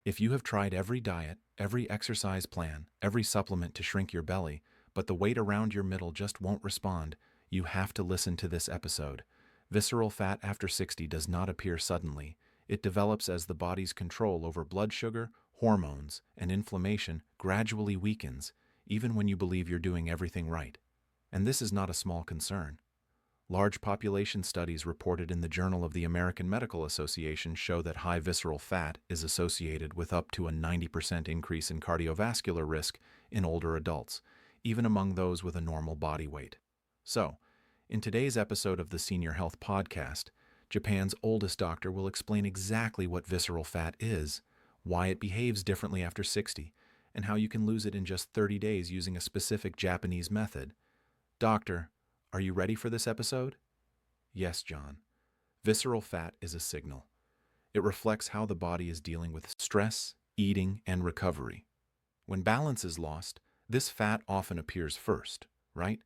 If you have tried every diet, every exercise plan, every supplement to shrink your belly, but the weight around your middle just won't respond, you have to listen to this episode. Visceral fat after 60 does not appear suddenly. It develops as the body's control over blood sugar, hormones, and inflammation gradually weakens, even when you believe you're doing everything right. And this is not a small concern. Large population studies reported in the Journal of the American Medical Association show that high visceral fat is associated with up to a 90% increase in cardiovascular risk in older adults, even among those with a normal body weight. So, in today's episode of the Senior Health Podcast, Japan's oldest doctor will explain exactly what visceral fat is, why it behaves differently after 60, and how you can lose it in just 30 days using a specific Japanese method. Doctor, are you ready for this episode? Yes, John. Visceral fat is a signal. It reflects how the body is dealing with stress, eating, and recovery. When balance is lost, this fat often appears first, right?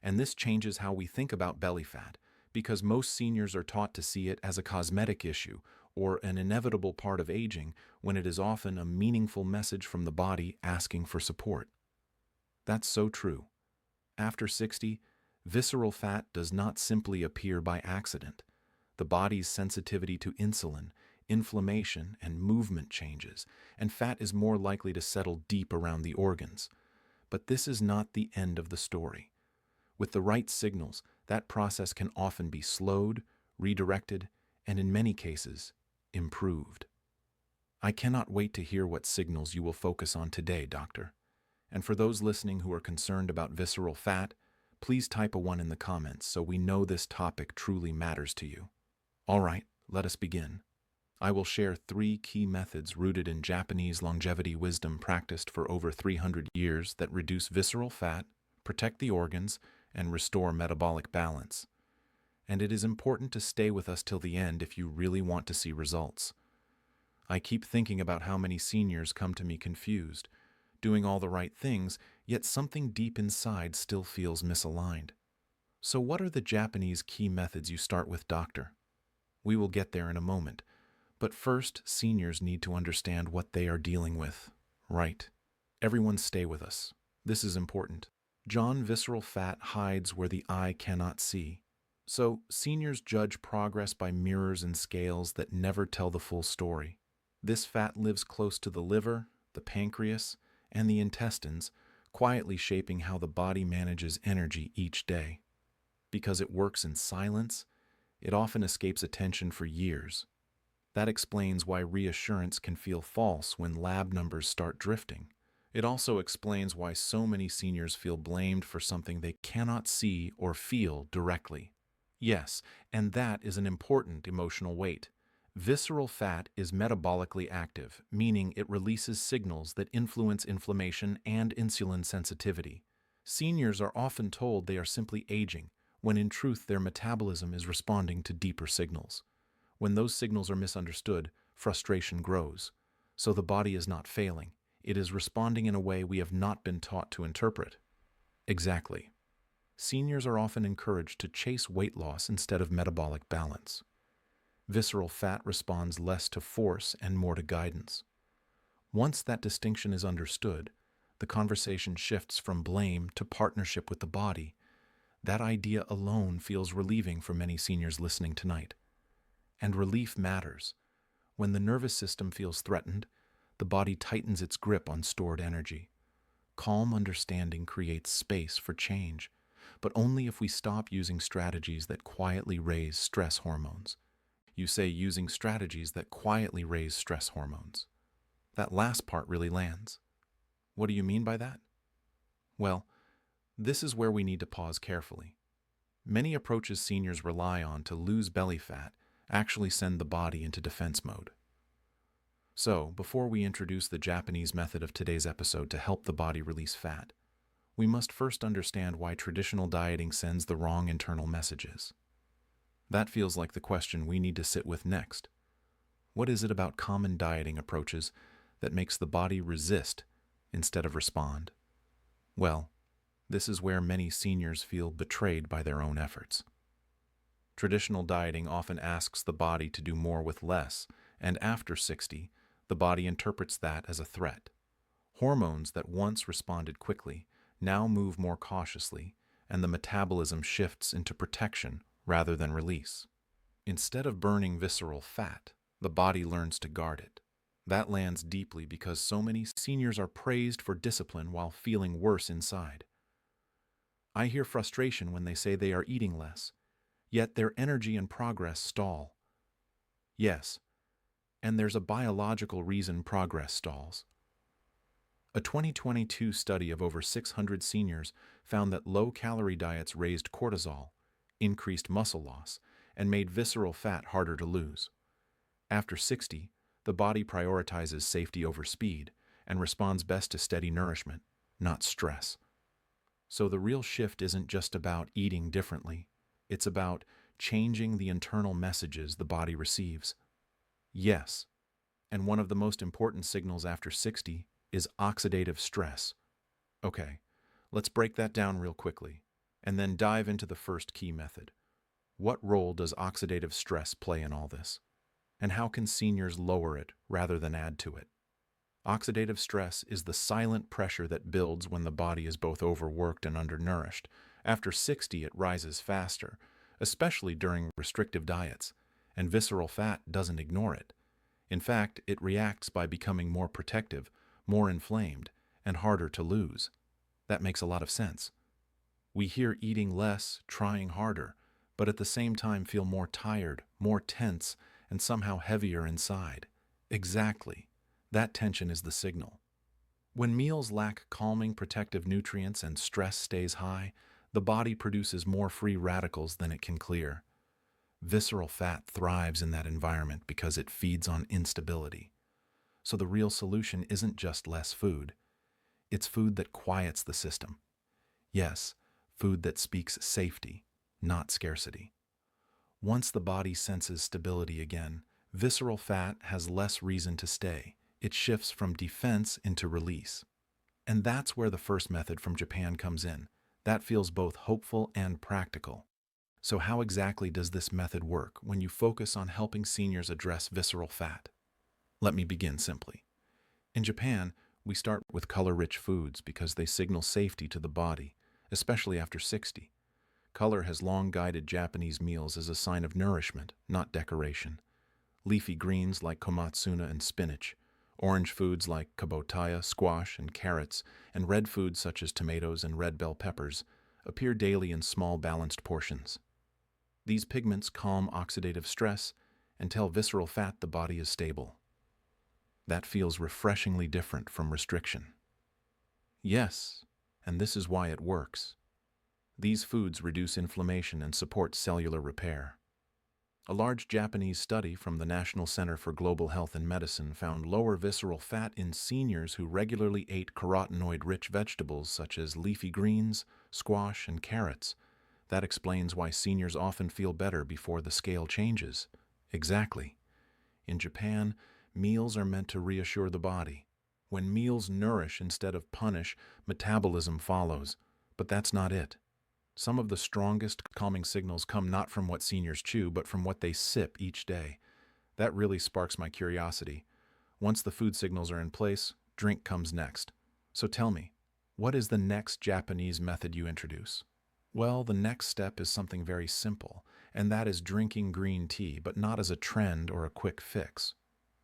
And this changes how we think about belly fat, because most seniors are taught to see it as a cosmetic issue or an inevitable part of aging, when it is often a meaningful message from the body asking for support. That's so true. After 60, visceral fat does not simply appear by accident. The body's sensitivity to insulin, inflammation, and movement changes, and fat is more likely to settle deep around the organs. But this is not the end of the story. With the right signals, that process can often be slowed, redirected, and in many cases, improved. I cannot wait to hear what signals you will focus on today, Doctor. And for those listening who are concerned about visceral fat, please type a 1 in the comments so we know this topic truly matters to you. All right, let us begin. I will share 3 key methods rooted in Japanese longevity wisdom practiced for over 300 years that reduce visceral fat, protect the organs, and restore metabolic balance. And it is important to stay with us till the end if you really want to see results. I keep thinking about how many seniors come to me confused, doing all the right things, yet something deep inside still feels misaligned. So what are the Japanese key methods you start with, Doctor? We will get there in a moment, but first, seniors need to understand what they are dealing with. Right. Everyone stay with us. This is important. John, visceral fat hides where the eye cannot see. So, seniors judge progress by mirrors and scales that never tell the full story. This fat lives close to the liver, the pancreas, and the intestines, quietly shaping how the body manages energy each day. Because it works in silence, it often escapes attention for years. That explains why reassurance can feel false when lab numbers start drifting. It also explains why so many seniors feel blamed for something they cannot see or feel directly. Yes, and that is an important emotional weight. Visceral fat is metabolically active, meaning it releases signals that influence inflammation and insulin sensitivity. Seniors are often told they are simply aging, when in truth their metabolism is responding to deeper signals. When those signals are misunderstood, frustration grows. So the body is not failing. It is responding in a way we have not been taught to interpret. Exactly. Seniors are often encouraged to chase weight loss instead of metabolic balance. Visceral fat responds less to force and more to guidance. Once that distinction is understood, the conversation shifts from blame to partnership with the body. That idea alone feels relieving for many seniors listening tonight. And relief matters. When the nervous system feels threatened, the body tightens its grip on stored energy. Calm understanding creates space for change, but only if we stop using strategies that quietly raise stress hormones. You say using strategies that quietly raise stress hormones. That last part really lands. What do you mean by that? Well, this is where we need to pause carefully. Many approaches seniors rely on to lose belly fat actually send the body into defense mode. So, before we introduce the Japanese method of today's episode to help the body release fat, we must first understand why traditional dieting sends the wrong internal messages. That feels like the question we need to sit with next. What is it about common dieting approaches that makes the body resist instead of respond? Well, this is where many seniors feel betrayed by their own efforts. Traditional dieting often asks the body to do more with less, and after 60, The body interprets that as a threat. Hormones that once responded quickly now move more cautiously, and the metabolism shifts into protection rather than release. Instead of burning visceral fat, the body learns to guard it. That lands deeply because so many seniors are praised for discipline while feeling worse inside. I hear frustration when they say they are eating less, yet their energy and progress stall. Yes, and there's a biological reason progress stalls. A 2022 study of over 600 seniors found that low-calorie diets raised cortisol, increased muscle loss, and made visceral fat harder to lose. After 60, the body prioritizes safety over speed and responds best to steady nourishment, not stress. So the real shift isn't just about eating differently. It's about changing the internal messages the body receives. Yes, and one of the most important signals after 60 is oxidative stress. Okay, let's break that down real quickly, and then dive into the first key method. What role does oxidative stress play in all this? And how can seniors lower it rather than add to it? Oxidative stress is the silent pressure that builds when the body is both overworked and undernourished. After 60, it rises faster, especially during restrictive diets, and visceral fat doesn't ignore it. In fact, it reacts by becoming more protective, more inflamed, and harder to lose. That makes a lot of sense. We hear eating less, trying harder, but at the same time feel more tired, more tense, and somehow heavier inside. Exactly. That tension is the signal. When meals lack calming protective nutrients and stress stays high, the body produces more free radicals than it can clear. Visceral fat thrives in that environment because it feeds on instability. So the real solution isn't just less food. It's food that quiets the system. Yes, food that speaks safety, not scarcity. Once the body senses stability again, visceral fat has less reason to stay. It shifts from defense into release. And that's where the first method from Japan comes in. That feels both hopeful and practical. So how exactly does this method work when you focus on helping seniors address visceral fat? Let me begin simply. In Japan, we start with color-rich foods because they signal safety to the body, especially after 60. Color has long guided Japanese meals as a sign of nourishment, not decoration. Leafy greens like komatsuna and spinach, orange foods like kaboutaya, squash, and carrots, and red foods such as tomatoes and red bell peppers appear daily in small, balanced portions. These pigments calm oxidative stress and tell visceral fat the body is stable. That feels refreshingly different from restriction. Yes, and this is why it works. These foods reduce inflammation and support cellular repair. A large Japanese study from the National Center for Global Health and Medicine found lower visceral fat in seniors who regularly ate carotenoid-rich vegetables such as leafy greens, squash, and carrots. That explains why seniors often feel better before the scale changes. Exactly. In Japan, meals are meant to reassure the body. When meals nourish instead of punish, metabolism follows. But that's not it. Some of the strongest calming signals come not from what seniors chew, but from what they sip each day. That really sparks my curiosity. Once the food signals are in place, drink comes next. So tell me, what is the next Japanese method you introduce? Well, the next step is something very simple, and that is drinking green tea, but not as a trend or a quick fix.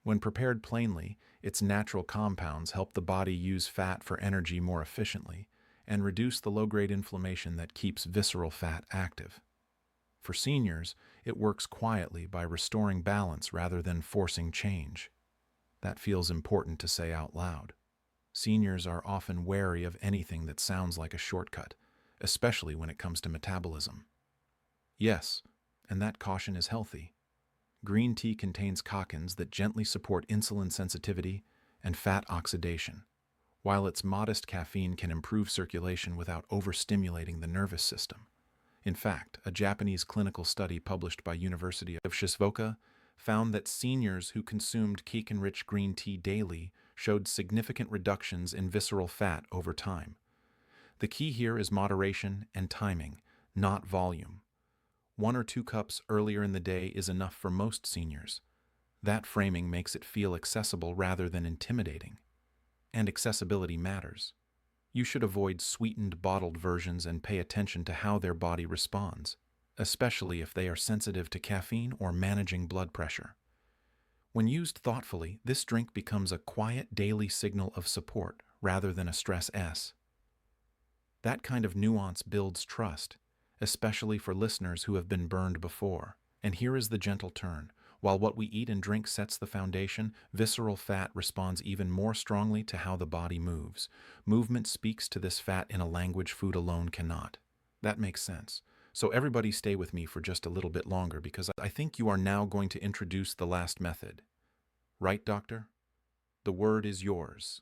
When prepared plainly, its natural compounds help the body use fat for energy more efficiently and reduce the low-grade inflammation that keeps visceral fat active. For seniors, it works quietly by restoring balance rather than forcing change. That feels important to say out loud. Seniors are often wary of anything that sounds like a shortcut, especially when it comes to metabolism. Yes, and that caution is healthy. Green tea contains cockins that gently support insulin sensitivity and fat oxidation, while its modest caffeine can improve circulation without overstimulating the nervous system. In fact, a Japanese clinical study published by University of Shizuoka found that seniors who consumed caffeine-rich green tea daily showed significant reductions in visceral fat over time. The key here is moderation and timing, not volume. 1 or 2 cups earlier in the day is enough for most seniors. That framing makes it feel accessible rather than intimidating. And accessibility matters. You should avoid sweetened, bottled versions and pay attention to how their body responds, especially if they are sensitive to caffeine or managing blood pressure. When used thoughtfully, this drink becomes a quiet daily signal of support rather than a stress S. That kind of nuance builds trust, especially for listeners who have been burned before. And here is the gentle turn. While what we eat and drink sets the foundation, visceral fat responds even more strongly to how the body moves. Movement speaks to this fat in a language food alone cannot. That makes sense. So everybody stay with me for just a little bit longer because I think you are now going to introduce the last method. Right, doctor? The word is yours.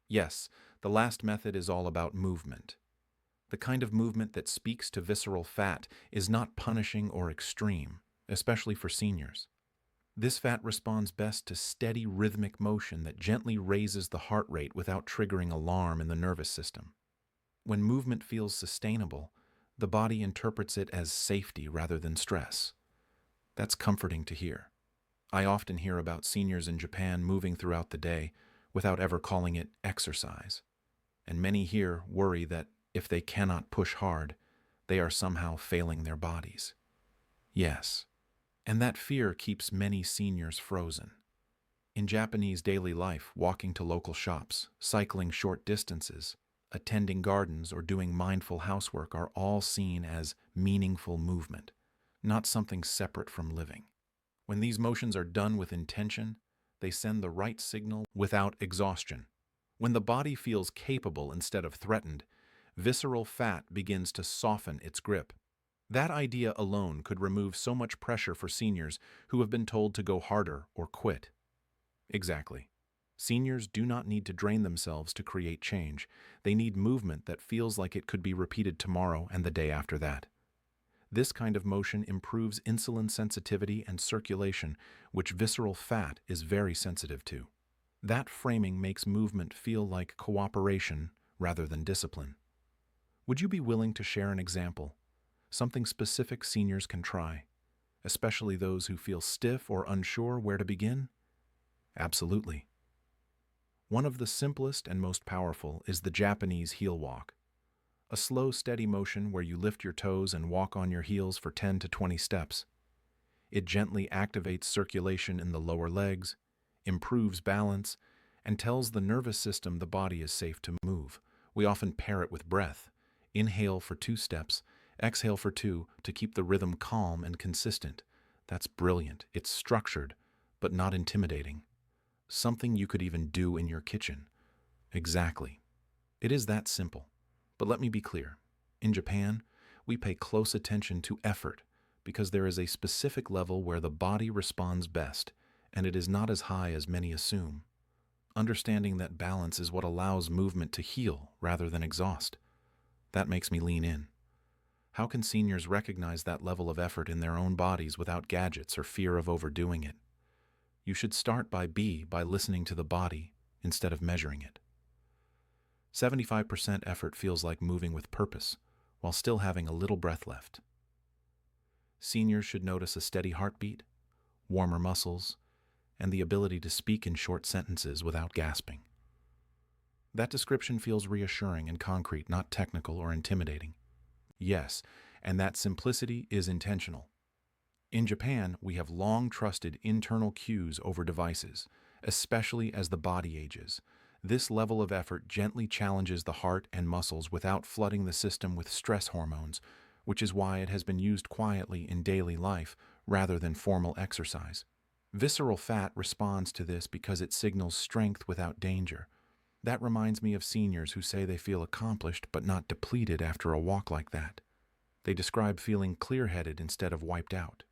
Yes, the last method is all about movement. The kind of movement that speaks to visceral fat is not punishing or extreme, especially for seniors. This fat responds best to steady rhythmic motion that gently raises the heart rate without triggering alarm in the nervous system. When movement feels sustainable, the body interprets it as safety rather than stress. That's comforting to hear. I often hear about seniors in Japan moving throughout the day without ever calling it exercise. And many here worry that if they cannot push hard, they are somehow failing their bodies. Yes, and that fear keeps many seniors frozen. In Japanese daily life, walking to local shops, cycling short distances, attending gardens, or doing mindful housework are all seen as meaningful movement, not something separate from living. When these motions are done with intention, they send the right signal without exhaustion. When the body feels capable instead of threatened, visceral fat begins to soften its grip. That idea alone could remove so much pressure for seniors who have been told to go harder or quit. Exactly. Seniors do not need to drain themselves to create change. They need movement that feels like it could be repeated tomorrow and the day after that. This kind of motion improves insulin sensitivity and circulation, which visceral fat is very sensitive to. That framing makes movement feel like cooperation rather than discipline. Would you be willing to share an example? Something specific seniors can try, especially those who feel stiff or unsure where to begin? Absolutely. One of the simplest and most powerful is the Japanese heel walk. A slow, steady motion where you lift your toes and walk on your heels for 10 to 20 steps. It gently activates circulation in the lower legs, improves balance, and tells the nervous system the body is safe to move. We often pair it with breath. Inhale for 2 steps, exhale for 2 to keep the rhythm calm and consistent. That's brilliant. It's structured, but not intimidating. Something you could even do in your kitchen. Exactly. It is that simple. But let me be clear. In Japan, we pay close attention to effort because there is a specific level where the body responds best, and it is not as high as many assume. Understanding that balance is what allows movement to heal rather than exhaust. That makes me lean in. How can seniors recognize that level of effort in their own bodies without gadgets or fear of overdoing it? You should start by listening to the body instead of measuring it. 75% effort feels like moving with purpose, while still having a little breath left. Seniors should notice a steady heartbeat, warmer muscles, and the ability to speak in short sentences without gasping. That description feels reassuring and concrete, not technical or intimidating. Yes, and that simplicity is intentional. In Japan, we have long trusted internal cues over devices, especially as the body ages. This level of effort gently challenges the heart and muscles without flooding the system with stress hormones, which is why it has been used quietly in daily life rather than formal exercise. Visceral fat responds to this because it signals strength without danger. That reminds me of seniors who say they feel accomplished but not depleted after a walk like that. They describe feeling clear-headed instead of wiped out.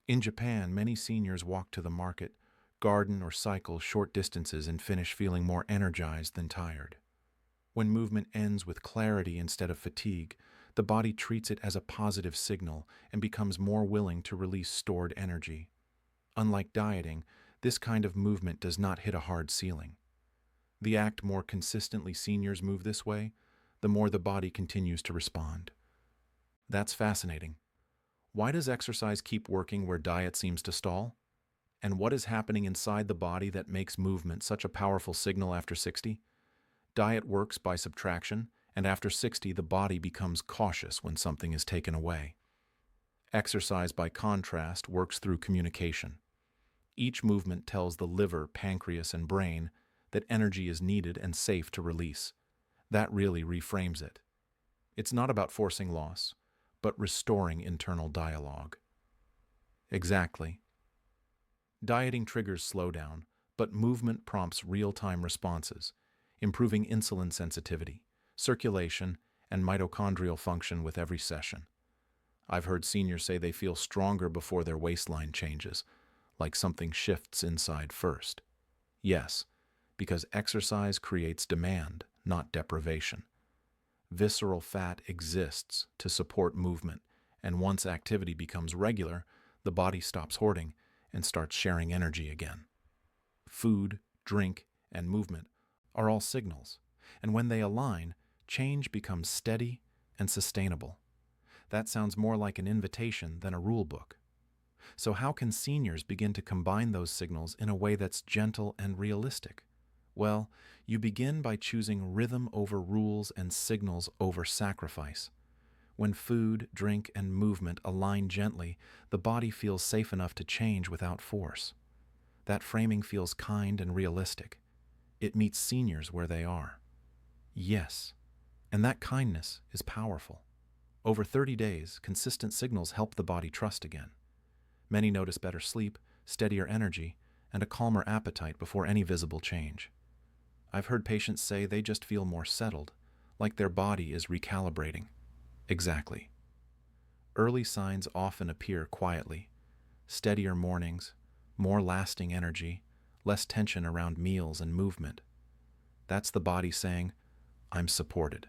In Japan, many seniors walk to the market, garden or cycle short distances and finish feeling more energized than tired. When movement ends with clarity instead of fatigue, the body treats it as a positive signal and becomes more willing to release stored energy. Unlike dieting, this kind of movement does not hit a hard ceiling. The more consistently seniors move this way, the more the body continues to respond. That's fascinating. Why does exercise keep working where diet seems to stall? And what is happening inside the body that makes movement such a powerful signal after 60? Diet works by subtraction, and after 60, the body becomes cautious when something is taken away. Exercise, by contrast, works through communication. Each movement tells the liver, pancreas, and brain that energy is needed and safe to release. That really reframes it. It's not about forcing loss, but restoring internal dialogue. Exactly. Dieting triggers slowdown, but movement prompts real-time responses, improving insulin sensitivity, circulation, and mitochondrial function with every session. I've heard seniors say they feel stronger before their waistline changes, like something shifts inside first. Yes, because exercise creates demand, not deprivation. Visceral fat exists to support movement, and once activity becomes regular, the body stops hoarding and starts sharing energy again. Food, drink, and movement are all signals, and when they align, change becomes steady and sustainable. That sounds more like an invitation than a rule book. So how can seniors begin to combine those signals in a way that's gentle and realistic? Well, you begin by choosing rhythm over rules and signals over sacrifice. When food, drink, and movement align gently, the body feels safe enough to change without force. That framing feels kind and realistic. It meets seniors where they are. Yes, and that kindness is powerful. Over 30 days, consistent signals help the body trust again. Many notice better sleep, steadier energy, and a calmer appetite before any visible change. I've heard patients say they just feel more settled, like their body is recalibrating. Exactly. Early signs often appear quietly. Steadier mornings, more lasting energy, less tension around meals and movement. That's the body saying, "I'm supported."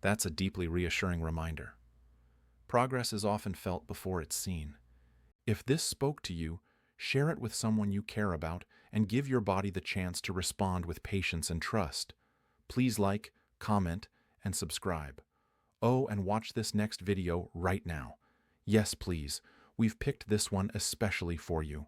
That's a deeply reassuring reminder. Progress is often felt before it's seen. If this spoke to you, share it with someone you care about and give your body the chance to respond with patience and trust. Please like, comment, and subscribe. Oh, and watch this next video right now. Yes, please. We've picked this one especially for you.